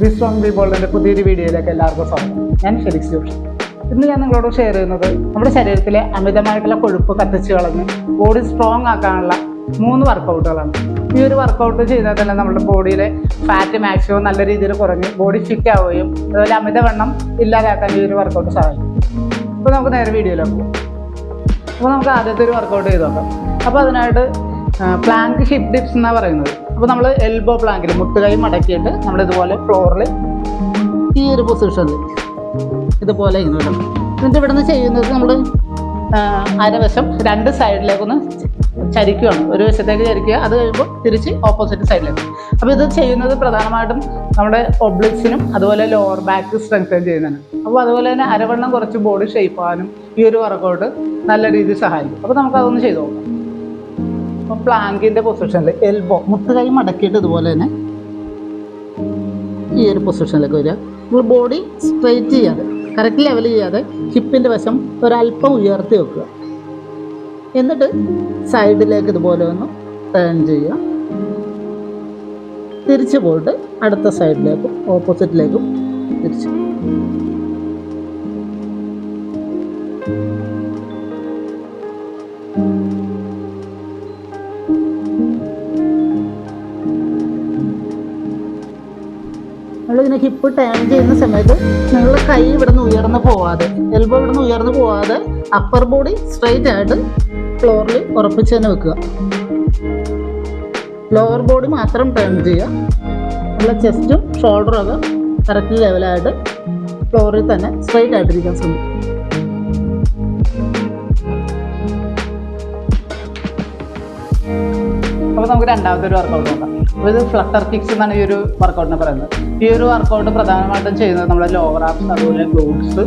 B strong B ബോൾഡിൻ്റെ പുതിയൊരു വീഡിയോയിലേക്ക് എല്ലാവർക്കും സ്വാഗതം. ഞാൻ ഫെലിക്സ് ജോഷി. ഇന്ന് ഞാൻ നിങ്ങളോട് ഷെയർ ചെയ്യുന്നത് നമ്മുടെ ശരീരത്തിലെ അമിതമായിട്ടുള്ള കൊഴുപ്പ് കത്തിച്ച് കളഞ്ഞ് ബോഡി സ്ട്രോങ് ആക്കാനുള്ള 3 വർക്കൗട്ടുകളാണ്. ഈ ഒരു വർക്കൗട്ട് ചെയ്താൽ തന്നെ നമ്മുടെ ബോഡിയിലെ ഫാറ്റ് മാക്സിമം നല്ല രീതിയിൽ കുറഞ്ഞ് ബോഡി ഫിറ്റ് ആവുകയും അതുപോലെ അമിതവണ്ണം ഇല്ലാതാക്കാൻ ഈ ഒരു വർക്കൗട്ട് സഹായിക്കും. അപ്പോൾ നമുക്ക് നേരെ വീഡിയോയിലേക്ക് പോകും. അപ്പോൾ നമുക്ക് ആദ്യത്തെ ഒരു വർക്കൗട്ട് ചെയ്ത് നോക്കാം. അപ്പോൾ അതിനായിട്ട് പ്ലാങ്ക് ഹിപ്പ് ഡിപ്സ് എന്നാണ് പറയുന്നത്. അപ്പോൾ നമ്മൾ എൽബോ പ്ലാങ്കിൽ മുട്ടുകൈ മടക്കിയിട്ട് നമ്മളിതുപോലെ ഫ്ലോറിൽ ഈ ഒരു പൊസിഷനിൽ ഇതുപോലെ ഇങ്ങനെ ഇടും. എന്നിട്ട് ഇവിടെ നിന്ന് ചെയ്യുന്നത് നമ്മൾ അരവശം 2 സൈഡിലേക്കൊന്ന് ചരിക്കുകയാണ്. ഒരു വശത്തേക്ക് ചരിക്കുക, അത് കഴിയുമ്പോൾ തിരിച്ച് ഓപ്പോസിറ്റ് സൈഡിലേക്ക്. അപ്പോൾ ഇത് ചെയ്യുന്നത് പ്രധാനമായിട്ടും നമ്മുടെ ഒബ്ലിക്സിനും അതുപോലെ ലോവർ ബാക്ക് സ്ട്രെങ്തൻ ചെയ്യുന്നതാണ്. അപ്പോൾ അതുപോലെ തന്നെ അരവണ്ണം കുറച്ച് ബോഡി ഷേപ്പ് ആവാനും ഈ ഒരു വർക്കൗട്ട് നല്ല രീതിയിൽ സഹായിക്കും. അപ്പോൾ നമുക്കതൊന്ന് ചെയ്ത് നോക്കാം. അപ്പോൾ പ്ലാങ്കിൻ്റെ പൊസിഷനിൽ എൽബോ മുട്ടുകൈ മടക്കിയിട്ട് ഇതുപോലെ തന്നെ ഈ ഒരു പൊസിഷനിലേക്ക് വരിക. നമ്മൾ ബോഡി സ്ട്രെയിറ്റ് ചെയ്യാതെ കറക്റ്റ് ലെവൽ ചെയ്യാതെ ഹിപ്പിൻ്റെ വശം ഒരല്പം ഉയർത്തി വെക്കുക. എന്നിട്ട് സൈഡിലേക്ക് ഇതുപോലെ ഒന്ന് ടേൺ ചെയ്യുക. തിരിച്ചു പോയിട്ട് അടുത്ത സൈഡിലേക്കും ഓപ്പോസിറ്റിലേക്കും തിരിച്ചു. നമ്മളിങ്ങനെ ഹിപ്പ് ടേൺ ചെയ്യുന്ന സമയത്ത് നിങ്ങളുടെ കൈ ഇവിടെ നിന്ന് ഉയർന്നു പോവാതെ, എൽബോ ഇവിടെ നിന്ന് ഉയർന്നു പോവാതെ അപ്പർ ബോഡി സ്ട്രൈറ്റ് ആയിട്ട് ഫ്ലോറിൽ ഉറപ്പിച്ച് തന്നെ വെക്കുക. ലോവർ ബോഡി മാത്രം ടേൺ ചെയ്യുക. നമ്മുടെ ചെസ്റ്റും ഷോൾഡറും ഒക്കെ കറക്റ്റ് ലെവലായിട്ട് ഫ്ലോറിൽ തന്നെ സ്ട്രൈറ്റ് ആയിട്ടിരിക്കാൻ ശ്രമിക്കും. അപ്പോൾ നമുക്ക് രണ്ടാമത്തെ ഒരു വർക്കൗട്ട് നോക്കാം. അപ്പോൾ ഇത് ഫ്ലട്ടർ കിക്സ് എന്നാണ് ഈ ഒരു വർക്കൗട്ടിനെ പറയുന്നത്. ഈ ഒരു വർക്കൗട്ട് പ്രധാനമായിട്ടും ചെയ്യുന്നത് നമ്മുടെ ലോവർ ആർംസ് അതുപോലെ ഗ്ലൂട്ട്സ്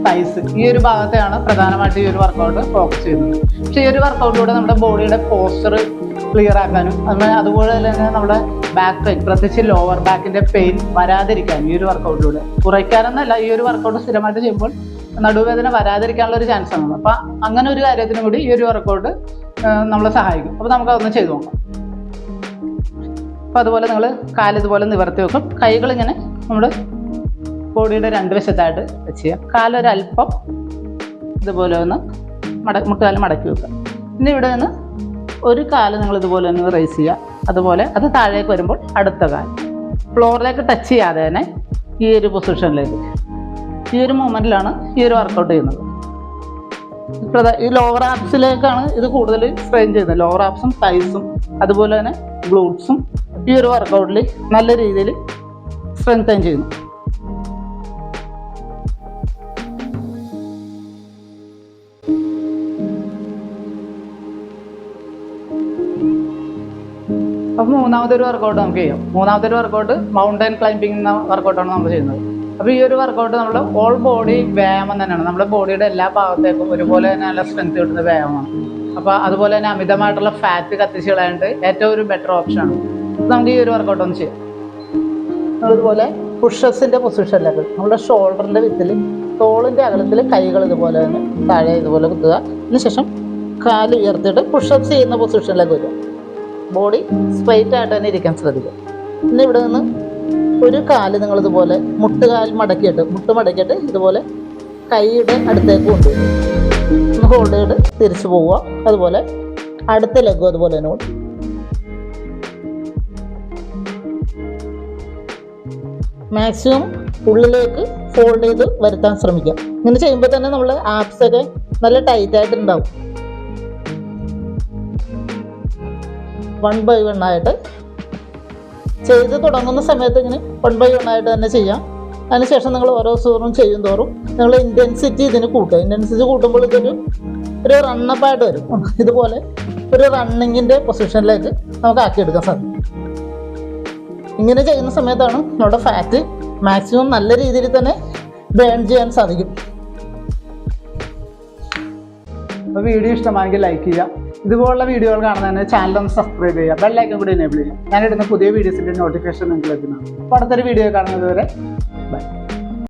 തൈസ് ഈ ഒരു ഭാഗത്തെയാണ് പ്രധാനമായിട്ട് ഈ ഒരു വർക്കൗട്ട് ഫോക്കസ് ചെയ്യുന്നത്. പക്ഷേ ഈ ഒരു വർക്കൗട്ടിലൂടെ നമ്മുടെ ബോഡിയുടെ പോസ്ചർ ക്ലിയർ ആക്കാനും അതുപോലെ തന്നെ നമ്മുടെ ബാക്ക് പെയിൻ, പ്രത്യേകിച്ച് ലോവർ ബാക്കിൻ്റെ പെയിൻ വരാതിരിക്കാനും ഈ ഒരു വർക്കൗട്ടിലൂടെ കുറയ്ക്കാനൊന്നല്ല, ഈ ഒരു വർക്കൗട്ട് സ്ഥിരമായിട്ട് ചെയ്യുമ്പോൾ നടുവേദന വരാതിരിക്കാനുള്ള ഒരു ചാൻസ് ആണ്. അപ്പം അങ്ങനെ ഒരു കാര്യത്തിനും കൂടി ഈ ഒരു വർക്കൗട്ട് നമ്മളെ സഹായിക്കും. അപ്പോൾ നമുക്കതൊന്ന് ചെയ്തു നോക്കാം. അപ്പോൾ അതുപോലെ നിങ്ങൾ കാലിതുപോലെ നിവർത്തി വെക്കും. കൈകളിങ്ങനെ നമ്മുടെ ബോഡിയുടെ 2 വശത്തായിട്ട് വെച്ച് ചെയ്യുക. കാലൊരല്പം ഇതുപോലെ ഒന്ന് മുട്ടുകാലം മടക്കി വെക്കുക. പിന്നെ ഇവിടെ നിന്ന് ഒരു കാല് നിങ്ങൾ ഇതുപോലെ ഒന്ന് റൈസ് ചെയ്യുക. അതുപോലെ അത് താഴേക്ക് വരുമ്പോൾ അടുത്ത കാല് ഫ്ലോറിലേക്ക് ടച്ച് ചെയ്യാതെ തന്നെ ഈ ഒരു പൊസിഷനിലേക്ക്, ഈ ഒരു മൂവ്മെൻറ്റിലാണ് ഈ ഒരു വർക്കൗട്ട് ചെയ്യുന്നത്. ഈ ലോവർ ആപ്സിലേക്കാണ് ഇത് കൂടുതൽ സ്ട്രെയിൻ ചെയ്യുന്നത്. ലോവർ ആപ്സും തൈസും അതുപോലെ തന്നെ ഗ്ലൂട്ട്സും ഈ ഒരു വർക്കൗട്ടിൽ നല്ല രീതിയിൽ സ്ട്രെങ്തൻ ചെയ്യുന്നു. അപ്പോൾ മൂന്നാമത്തെ ഒരു വർക്കൗട്ട് നമുക്ക് ചെയ്യാം. മൂന്നാമത്തെ ഒരു വർക്കൗട്ട് മൗണ്ടൻ ക്ലൈംബിംഗ് എന്ന വർക്കൗട്ടാണ് നമ്മൾ ചെയ്യുന്നത്. അപ്പോൾ ഈ ഒരു വർക്കൗട്ട് നമ്മൾ ഓൾ ബോഡി വ്യായാമം തന്നെയാണ്. നമ്മുടെ ബോഡിയുടെ എല്ലാ ഭാഗത്തേക്കും ഒരുപോലെ തന്നെ നല്ല സ്ട്രെങ്ത് കിട്ടുന്ന വ്യായാമമാണ്. അപ്പോൾ അതുപോലെ തന്നെ അമിതമായിട്ടുള്ള ഫാറ്റ് കത്തിച്ച് കളയാനായിട്ട് ഏറ്റവും ഒരു ബെറ്റർ ഓപ്ഷനാണ്. നമുക്ക് ഈ ഒരു വർക്കൗട്ട് ഒന്ന് ചെയ്യാം. അതുപോലെ പുഷപ്സിൻ്റെ പൊസിഷനിലേക്ക് നമ്മുടെ ഷോൾഡറിൻ്റെ വിത്തിൽ തോളിൻ്റെ അകലത്തിൽ കൈകൾ ഇതുപോലെ തന്നെ താഴെ ഇതുപോലെ കുത്തുക. അതിനുശേഷം കാല് ഉയർത്തിയിട്ട് പുഷപ്സ് ചെയ്യുന്ന പൊസിഷനിലേക്ക് വരിക. ബോഡി സ്ട്രൈറ്റ് ആയിട്ട് തന്നെ ഇരിക്കാൻ ശ്രദ്ധിക്കുക. പിന്നെ ഇവിടെ നിന്ന് ഒരു കാല് നിങ്ങളിതുപോലെ മുട്ട് മടക്കിയിട്ട് ഇതുപോലെ കൈയുടെ അടുത്തേക്ക് കൊണ്ടുവരും. ഒന്ന് ഹോൾഡ് ചെയ്ത് തിരിച്ചു പോവുക. അതുപോലെ അടുത്ത ലെഗും അതുപോലെ തന്നെ കൊണ്ട് മാക്സിമം ഉള്ളിലേക്ക് ഫോൾഡ് ചെയ്ത് വരുത്താൻ ശ്രമിക്കുക. ഇങ്ങനെ ചെയ്യുമ്പോൾ തന്നെ നമ്മൾ ആപ്സൊക്കെ നല്ല ടൈറ്റായിട്ടുണ്ടാവും. 1 by 1 ആയിട്ട് ചെയ്ത് തുടങ്ങുന്ന സമയത്ത് ഇങ്ങനെ 1 by 1 ആയിട്ട് തന്നെ ചെയ്യാം. അതിനുശേഷം നിങ്ങൾ ഓരോ സോറും ചെയ്യും തോറും നിങ്ങൾ ഇൻറ്റൻസിറ്റി ഇതിന് കൂട്ടുക. ഇൻറ്റൻസിറ്റി കൂട്ടുമ്പോൾ ഇതൊരു റണ്ണപ്പായിട്ട് വരും. ഇതുപോലെ ഒരു റണ്ണിങ്ങിൻ്റെ പൊസിഷനിലേക്ക് നമുക്ക് ആക്കിയെടുക്കാൻ സാധിക്കും. ഇങ്ങനെ ചെയ്യുന്ന സമയത്താണ് നമ്മുടെ ഫാറ്റ് മാക്സിമം നല്ല രീതിയിൽ തന്നെ ബേൺ ചെയ്യാൻ സാധിക്കും. അപ്പോൾ വീഡിയോ ഇഷ്ടമായെങ്കിൽ ലൈക്ക് ചെയ്യുക. ഇതുപോലുള്ള വീഡിയോകൾ കാണുന്നതിന് ചാനൽ ഒന്ന് സബ്സ്ക്രൈബ് ചെയ്യുക. ബെൽ ഐക്കൺ കൂടി എനേബിൾ ചെയ്യുക. ഞാനിടുന്ന പുതിയ വീഡിയോസിൻ്റെ നോട്ടിഫിക്കേഷൻ നിങ്ങൾക്ക് ലഭിക്കുന്നതാണ്. അപ്പോൾ അടുത്തൊരു വീഡിയോ കാണുന്നത് വരെ